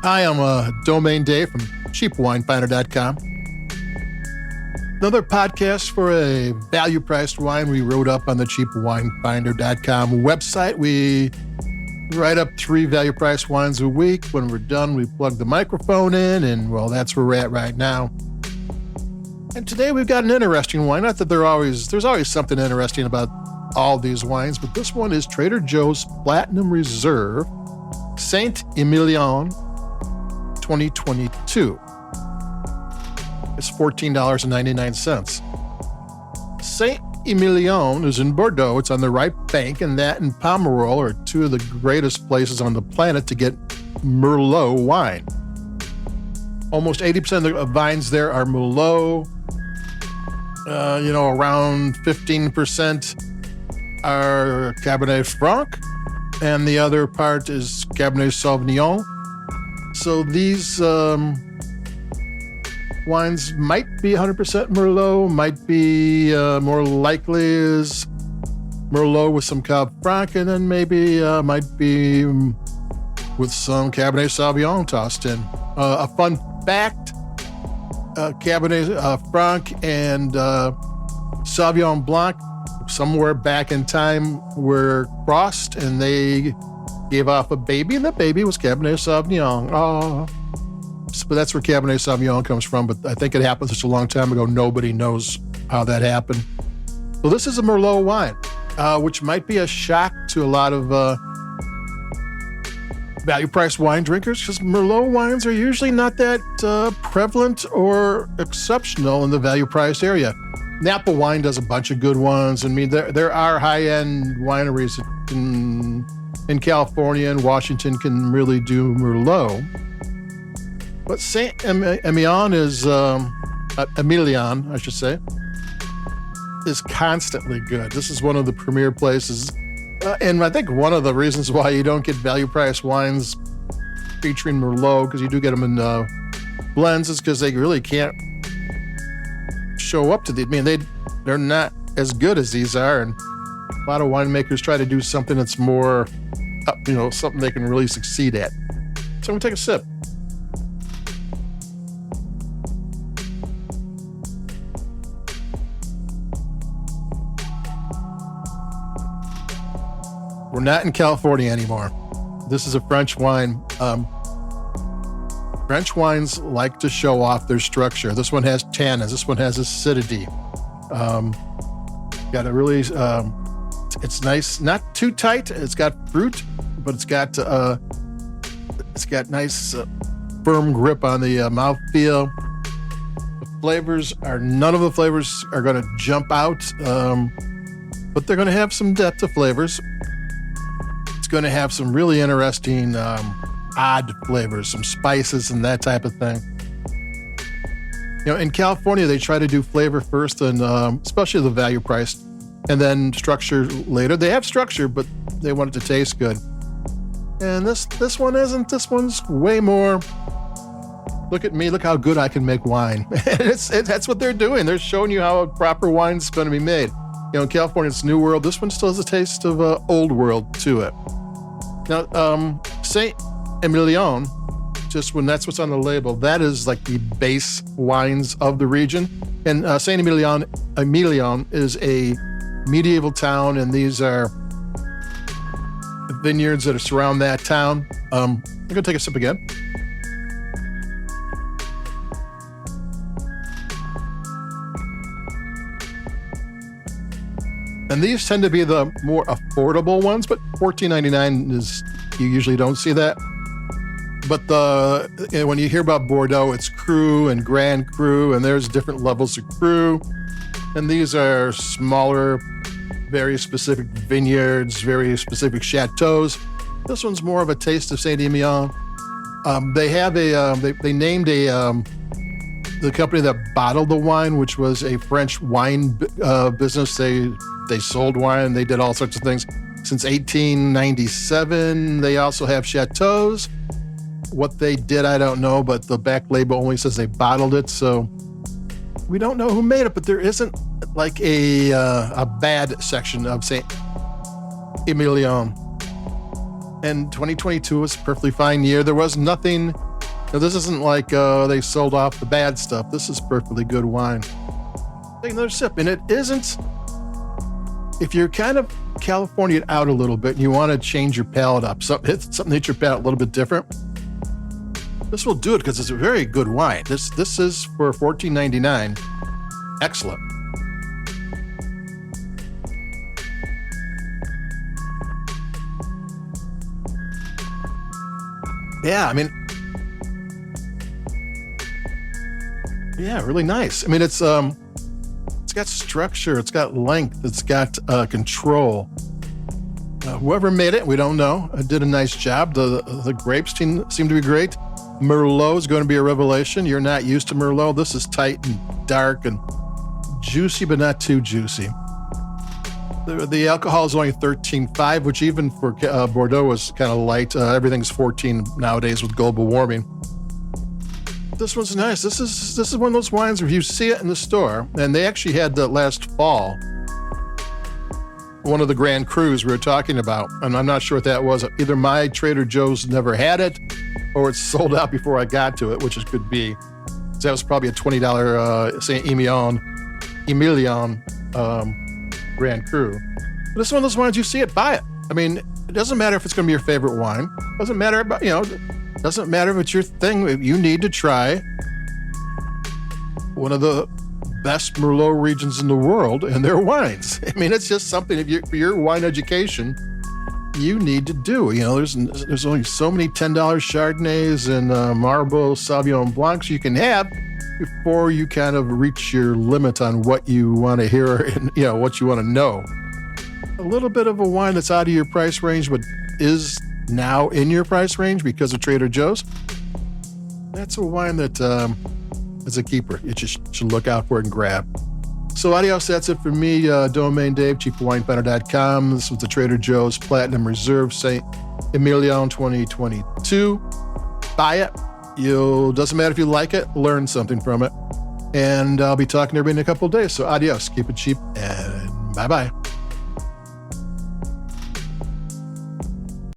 Hi, I'm Domain Dave from cheapwinefinder.com. Another podcast for a value-priced wine we wrote up on the cheapwinefinder.com website. We write up 3 value-priced wines a week. When we're done, we plug the microphone in, and, well, that's where we're at right now. And today we've got an interesting wine. Not that there's always something interesting about all these wines, but this one is Trader Joe's Platinum Reserve Saint-Emilion 2022. It's $14.99. Saint-Emilion is in Bordeaux. It's on the right bank, and that and Pomerol are 2 of the greatest places on the planet to get Merlot wine. Almost 80% of the vines there are Merlot. Around 15% are Cabernet Franc, and the other part is Cabernet Sauvignon. So these wines might be 100% Merlot, might be more likely is Merlot with some Cab Franc, and then maybe might be with some Cabernet Sauvignon tossed in. A fun fact, Cabernet Franc and Sauvignon Blanc somewhere back in time were crossed, and they gave off a baby, and the baby was Cabernet Sauvignon. Oh, but that's where Cabernet Sauvignon comes from, but I think it happened such a long time ago, nobody knows how that happened. Well, this is a Merlot wine, which might be a shock to a lot of value-priced wine drinkers, because Merlot wines are usually not that prevalent or exceptional in the value-priced area. Napa Wine does a bunch of good ones. I mean, there are high-end wineries in California and Washington can really do Merlot. But Saint-Emilion is, Emilion, I should say, is constantly good. This is one of the premier places. And I think one of the reasons why you don't get value-priced wines featuring Merlot, because you do get them in blends, is because they really can't show up to the. I mean, they're not as good as these are, and a lot of winemakers try to do something that's more, something they can really succeed at. So I'm gonna take a sip. We're not in California anymore. This is a French wine. French wines like to show off their structure. This one has tannins. This one has acidity. Got a really, it's nice, not too tight. It's got fruit, but it's got nice firm grip on the mouthfeel. None of the flavors are going to jump out, but they're going to have some depth of flavors. It's going to have some really interesting, odd flavors, some spices and that type of thing. In California, they try to do flavor first, and especially the value price, and then structure later. They have structure, but they want it to taste good. And this one isn't. This one's way more. Look at me. Look how good I can make wine. That's what they're doing. They're showing you how a proper wine's going to be made. In California, it's New World. This one still has a taste of Old World to it. Now, Saint-Emilion, just when that's what's on the label, that is like the base wines of the region. And Saint-Emilion is a medieval town, and these are vineyards that surround that town. I'm going to take a sip again. And these tend to be the more affordable ones, but $14.99 is, you usually don't see that. But when you hear about Bordeaux, it's Cru and Grand Cru, and there's different levels of Cru. And these are smaller, very specific vineyards, very specific chateaus. This one's more of a taste of Saint-Emilion. They have they named the company that bottled the wine, which was a French wine business. They sold wine, they did all sorts of things. Since 1897, they also have chateaus. What they did, I don't know, but the back label only says they bottled it, so we don't know who made it, but there isn't like a bad section of Saint-Emilion. And 2022 was a perfectly fine year. There was nothing Now, this isn't like they sold off the bad stuff. This is perfectly good wine. Take another sip, and it isn't. If you're kind of California'd out a little bit and you want to change your palate up, something that hits your palate a little bit different, this will do it because it's a very good wine. This is for $14.99. Excellent. Yeah, I mean, yeah, really nice. I mean, it's got structure, it's got length, it's got control. Whoever made it, we don't know, did a nice job. The grapes seem to be great. Merlot is going to be a revelation. You're not used to Merlot. This is tight and dark and juicy, but not too juicy. The alcohol is only 13.5, which even for Bordeaux is kind of light. Everything's 14 nowadays with global warming. This one's nice. This is one of those wines where if you see it in the store, and they actually had that last fall, one of the Grand Crus we were talking about, and I'm not sure what that was. Either my Trader Joe's never had it, or it's sold out before I got to it, which it could be. So that was probably a $20 Saint-Emilion Grand Cru. But this is one of those wines, you see it, buy it. I mean, it doesn't matter if it's going to be your favorite wine. Doesn't matter about, doesn't matter if it's your thing. You need to try one of the best Merlot regions in the world and their wines. I mean, it's just something for your wine education, you need to do. There's only so many $10 Chardonnays and Marble Sauvignon Blancs you can have before you kind of reach your limit on what you want to hear and what you want to know. A little bit of a wine that's out of your price range, but is now in your price range because of Trader Joe's. That's a wine that is a keeper. You just should look out for it and grab. So adios, that's it for me. Domain Dave, cheapwinefinder.com. This was the Trader Joe's Platinum Reserve Saint-Emilion 2022. Buy it. Doesn't matter if you like it, learn something from it. And I'll be talking to everybody in a couple of days. So adios, keep it cheap, and bye-bye.